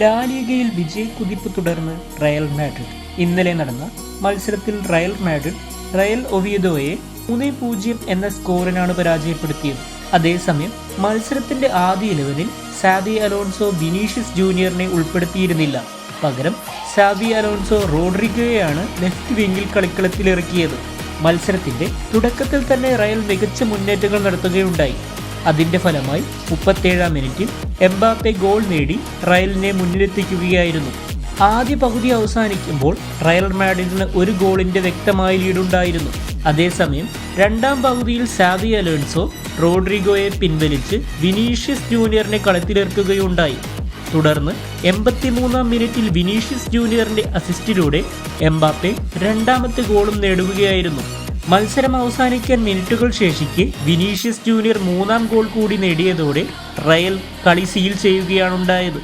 ലാലിഗയിൽ വിജയക്കുതിപ്പ് തുടർന്ന് Real Madrid. ഇന്നലെ നടന്ന മത്സരത്തിൽ റയൽ മാഡ്രിഡ് റയൽ ഒവിയഡോയെ 3-0 എന്ന സ്കോറിനാണ് പരാജയപ്പെടുത്തിയത്. അതേസമയം മത്സരത്തിന്റെ ആദ്യ 11-ൽ സാവി അലോൺസോ വിനീഷ്യസ് ജൂനിയറിനെ ഉൾപ്പെടുത്തിയിരുന്നില്ല. പകരം സാവി അലോൺസോ റോഡ്രിഗോയെയാണ് ലെഫ്റ്റ് വിങ്ങിൽ കളിക്കളത്തിലിറക്കിയത്. മത്സരത്തിന്റെ തുടക്കത്തിൽ തന്നെ റയൽ മികച്ച മുന്നേറ്റങ്ങൾ നടത്തുകയുണ്ടായി. അതിന്റെ ഫലമായി 37-ാം മിനിറ്റിൽ എംബാപ്പെ ഗോൾ നേടി റയലിനെ മുന്നിലെത്തിക്കുകയായിരുന്നു. ആദ്യ പകുതി അവസാനിക്കുമ്പോൾ റയൽ മാഡ്രിഡിന് ഒരു ഗോളിന്റെ വ്യക്തമായ ലീഡുണ്ടായിരുന്നു. അതേസമയം രണ്ടാം പകുതിയിൽ സാവി അലോൺസോ റോഡ്രിഗോയെ പിൻവലിച്ച് വിനീഷ്യസ് ജൂനിയറിനെ കളത്തിലിറക്കുകയുണ്ടായി. തുടർന്ന് 83-ാം മിനിറ്റിൽ വിനീഷ്യസ് ജൂനിയറിന്റെ അസിസ്റ്റിലൂടെ എംബാപ്പെ രണ്ടാമത്തെ ഗോളും നേടുകയായിരുന്നു. മത്സരം അവസാനിക്കാൻ മിനിറ്റുകൾ ശേഷിക്കെ വിനീഷ്യസ് ജൂനിയർ 3-ാം ഗോൾ കൂടി നേടിയതോടെ റയൽ കളി സീൽ ചെയ്യുകയാണുണ്ടായത്.